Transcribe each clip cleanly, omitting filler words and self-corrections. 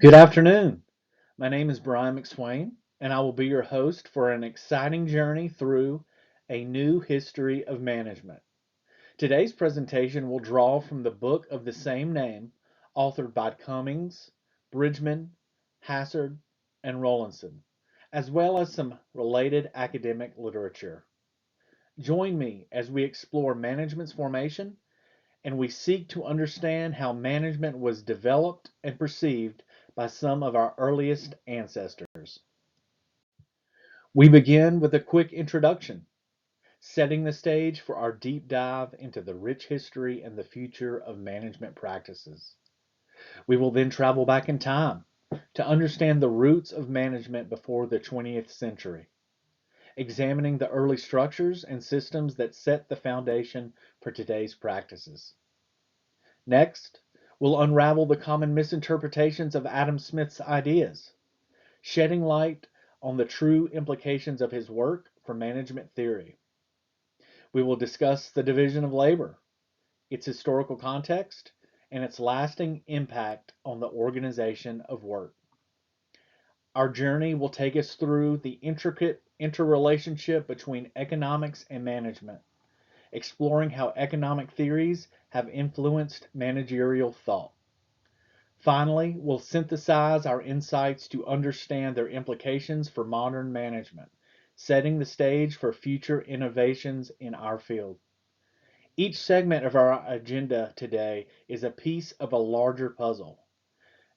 Good afternoon. My name is Brian McSwain, and I will be your host for an exciting journey through a new history of management. Today's presentation will draw from the book of the same name, authored by Cummings, Bridgman, Hassard, and Rowlandson, as well as some related academic literature. Join me as we explore management's formation and we seek to understand how management was developed and perceived by some of our earliest ancestors. We begin with a quick introduction, setting the stage for our deep dive into the rich history and the future of management practices. We will then travel back in time to understand the roots of management before the 20th century, examining the early structures and systems that set the foundation for today's practices. Next, we'll unravel the common misinterpretations of Adam Smith's ideas, shedding light on the true implications of his work for management theory. We will discuss the division of labor, its historical context, and its lasting impact on the organization of work. Our journey will take us through the intricate interrelationship between economics and management, exploring how economic theories have influenced managerial thought. Finally, we'll synthesize our insights to understand their implications for modern management, setting the stage for future innovations in our field. Each segment of our agenda today is a piece of a larger puzzle.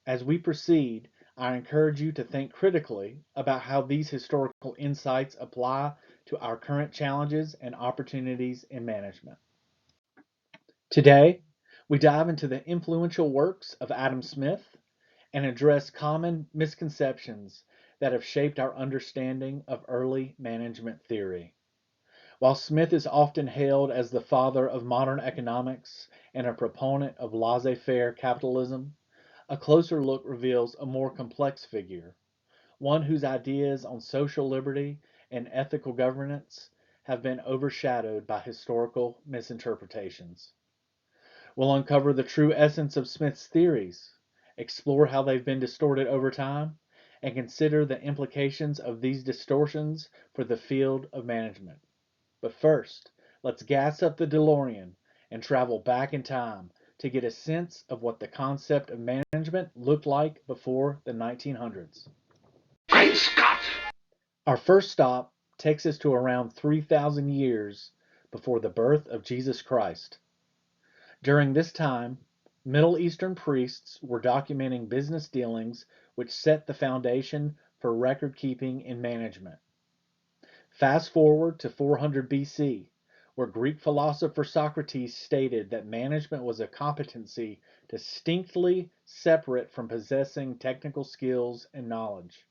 As we proceed, I encourage you to think critically about how these historical insights apply to our current challenges and opportunities in management. Today, we dive into the influential works of Adam Smith and address common misconceptions that have shaped our understanding of early management theory. While Smith is often hailed as the father of modern economics and a proponent of laissez faire capitalism, a closer look reveals a more complex figure, one whose ideas on social liberty and ethical governance have been overshadowed by historical misinterpretations. We'll uncover the true essence of Smith's theories, explore how they've been distorted over time, and consider the implications of these distortions for the field of management. But first, let's gas up the DeLorean and travel back in time to get a sense of what the concept of management looked like before the 1900s. Great Scott! Our first stop takes us to around 3,000 years before the birth of Jesus Christ. During this time, Middle Eastern priests were documenting business dealings which set the foundation for record keeping in management. Fast forward to 400 BC, where Greek philosopher Socrates stated that management was a competency distinctly separate from possessing technical skills and knowledge.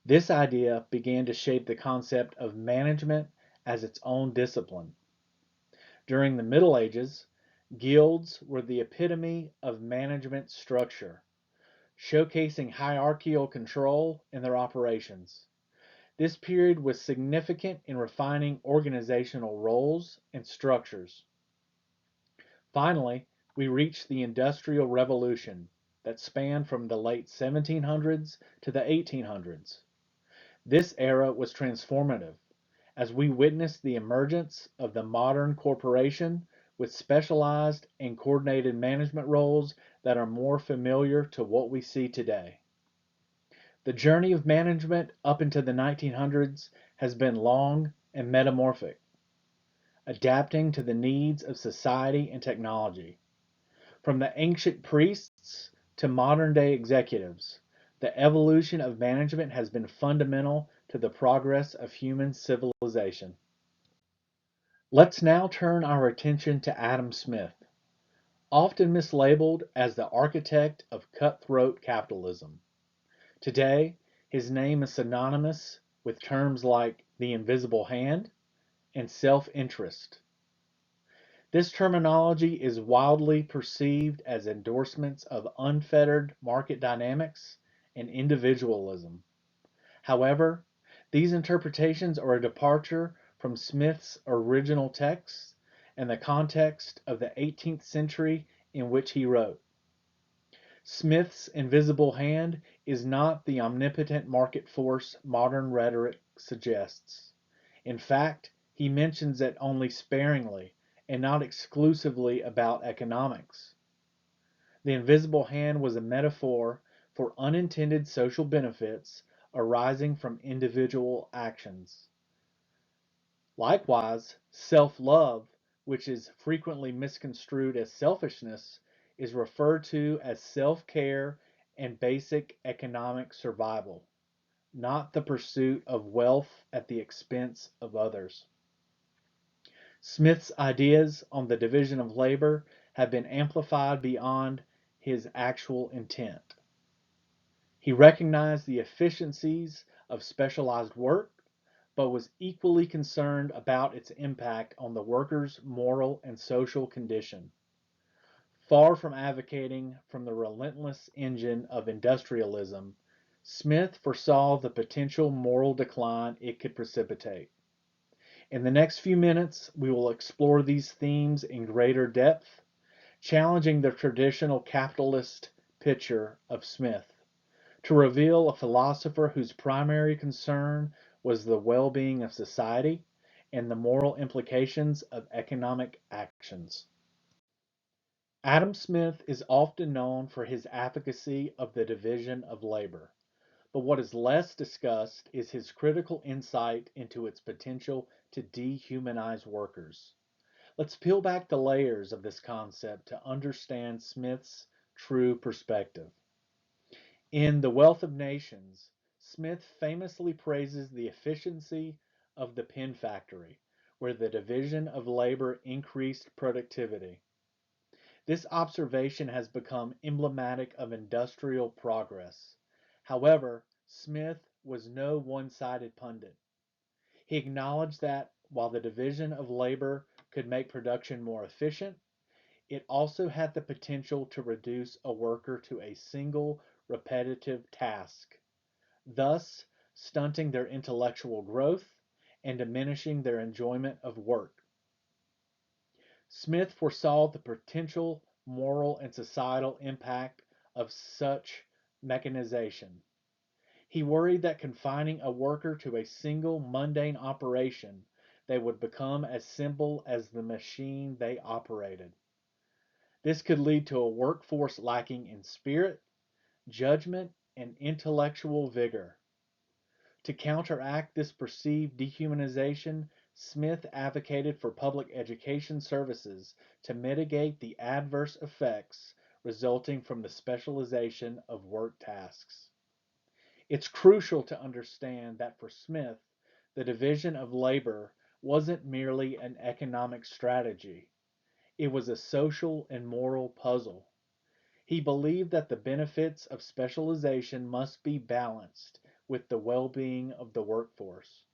This idea began to shape the concept of management as its own discipline. During the Middle Ages, guilds were the epitome of management structure, showcasing hierarchical control in their operations. This period was significant in refining organizational roles and structures. Finally, we reached the Industrial Revolution that spanned from the late 1700s to the 1800s. This era was transformative as we witnessed the emergence of the modern corporation with specialized and coordinated management roles that are more familiar to what we see today. The journey of management up into the 1900s has been long and metamorphic, adapting to the needs of society and technology. From the ancient priests to modern day executives, the evolution of management has been fundamental to the progress of human civilization. Let's now turn our attention to Adam Smith, often mislabeled as the architect of cutthroat capitalism. Today, his name is synonymous with terms like the invisible hand and self interest. This terminology is widely perceived as endorsements of unfettered market dynamics and individualism. However, these interpretations are a departure from Smith's original texts and the context of the 18th century in which he wrote. Smith's invisible hand is not the omnipotent market force modern rhetoric suggests. In fact, he mentions it only sparingly and not exclusively about economics. The invisible hand was a metaphor for unintended social benefits arising from individual actions. Likewise, self-love, which is frequently misconstrued as selfishness, is referred to as self-care and basic economic survival, not the pursuit of wealth at the expense of others. Smith's ideas on the division of labor have been amplified beyond his actual intent. He recognized the efficiencies of specialized work, but was equally concerned about its impact on the worker's moral and social condition. Far from advocating from the relentless engine of industrialism, Smith foresaw the potential moral decline it could precipitate. In the next few minutes, we will explore these themes in greater depth, challenging the traditional capitalist picture of Smith, to reveal a philosopher whose primary concern was the well-being of society and the moral implications of economic actions. Adam Smith is often known for his advocacy of the division of labor, but what is less discussed is his critical insight into its potential to dehumanize workers. Let's peel back the layers of this concept to understand Smith's true perspective. In The Wealth of Nations, Smith famously praises the efficiency of the pen factory, where the division of labor increased productivity. This observation has become emblematic of industrial progress. However, Smith was no one-sided pundit. He acknowledged that while the division of labor could make production more efficient, it also had the potential to reduce a worker to a single repetitive task, thus stunting their intellectual growth and diminishing their enjoyment of work. Smith foresaw the potential moral and societal impact of such mechanization. He worried that confining a worker to a single mundane operation, they would become as simple as the machine they operated. This could lead to a workforce lacking in spirit, judgment, and intellectual vigor. To counteract this perceived dehumanization, Smith advocated for public education services to mitigate the adverse effects resulting from the specialization of work tasks. It's crucial to understand that for Smith, the division of labor wasn't merely an economic strategy, it was a social and moral puzzle. He believed that the benefits of specialization must be balanced with the well-being of the workforce.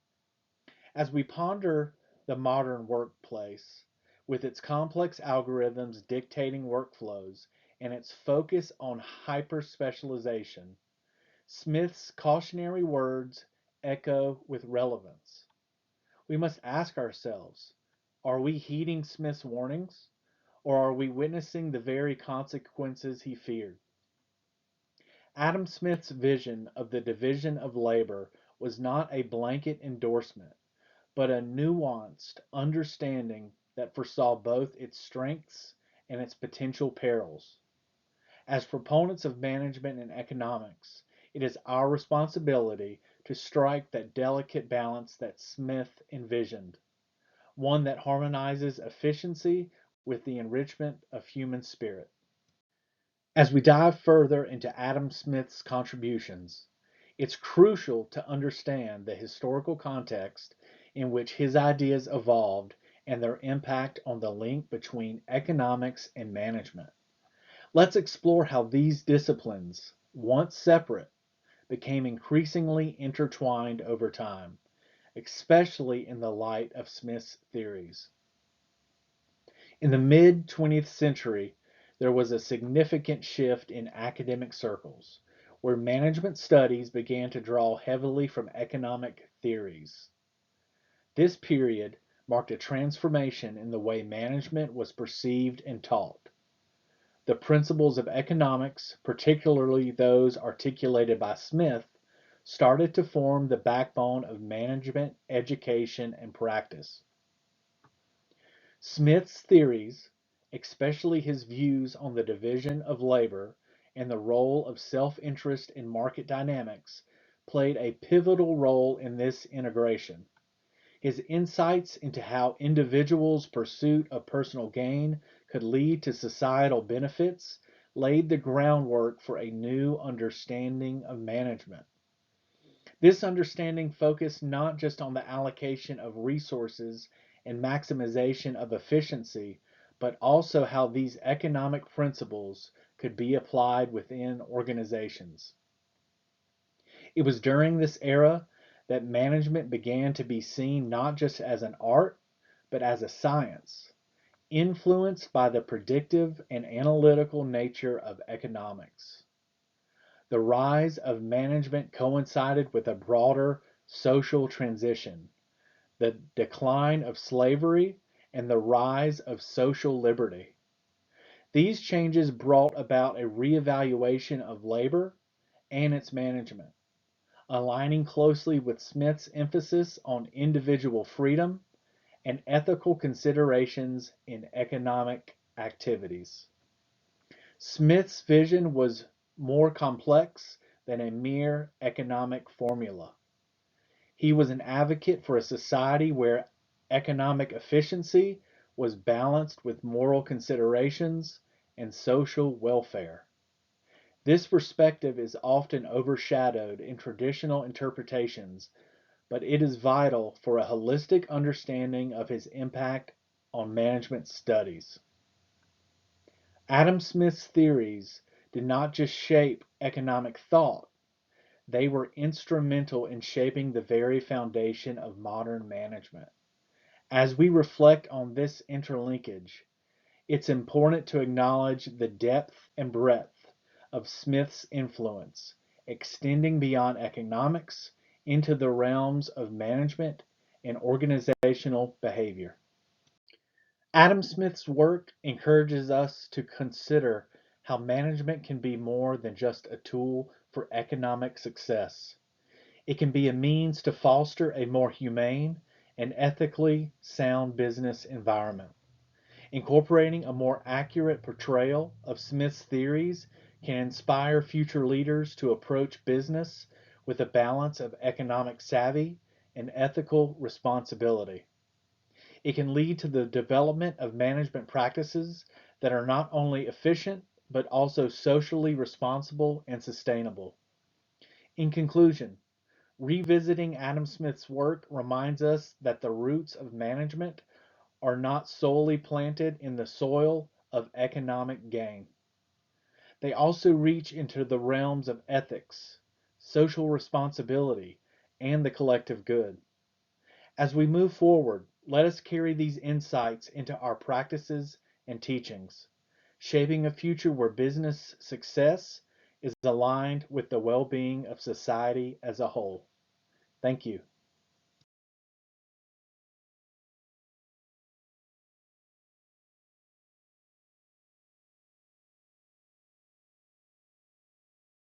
As we ponder the modern workplace, with its complex algorithms dictating workflows and its focus on hyper-specialization, Smith's cautionary words echo with relevance. We must ask ourselves, are we heeding Smith's warnings, or are we witnessing the very consequences he feared? Adam Smith's vision of the division of labor was not a blanket endorsement, but a nuanced understanding that foresaw both its strengths and its potential perils. As proponents of management and economics, it is our responsibility to strike that delicate balance that Smith envisioned, one that harmonizes efficiency with the enrichment of human spirit. As we dive further into Adam Smith's contributions, it's crucial to understand the historical context in which his ideas evolved and their impact on the link between economics and management. Let's explore how these disciplines, once separate, became increasingly intertwined over time, especially in the light of Smith's theories. In the mid-20th century, there was a significant shift in academic circles, where management studies began to draw heavily from economic theories. This period marked a transformation in the way management was perceived and taught. the principles of economics, particularly those articulated by Smith, started to form the backbone of management, education, and practice. Smith's theories, especially his views on the division of labor and the role of self-interest in market dynamics, played a pivotal role in this integration. His insights into how individuals' pursuit of personal gain could lead to societal benefits laid the groundwork for a new understanding of management. This understanding focused not just on the allocation of resources and maximization of efficiency, but also how these economic principles could be applied within organizations. It was during this era that management began to be seen not just as an art, but as a science, influenced by the predictive and analytical nature of economics. The rise of management coincided with a broader social transition, the decline of slavery, and the rise of social liberty. These changes brought about a reevaluation of labor and its management, aligning closely with Smith's emphasis on individual freedom and ethical considerations in economic activities. Smith's vision was more complex than a mere economic formula. He was an advocate for a society where economic efficiency was balanced with moral considerations and social welfare. This perspective is often overshadowed in traditional interpretations, but it is vital for a holistic understanding of his impact on management studies. Adam Smith's theories did not just shape economic thought, they were instrumental in shaping the very foundation of modern management. As we reflect on this interlinkage, it's important to acknowledge the depth and breadth of Smith's influence, extending beyond economics into the realms of management and organizational behavior. Adam Smith's work encourages us to consider how management can be more than just a tool for economic success. It can be a means to foster a more humane and ethically sound business environment. Incorporating a more accurate portrayal of Smith's theories can inspire future leaders to approach business with a balance of economic savvy and ethical responsibility. It can lead to the development of management practices that are not only efficient, but also socially responsible and sustainable. In conclusion, revisiting Adam Smith's work reminds us that the roots of management are not solely planted in the soil of economic gain. They also reach into the realms of ethics, social responsibility, and the collective good. As we move forward, let us carry these insights into our practices and teachings, shaping a future where business success is aligned with the well being of society as a whole. Thank you.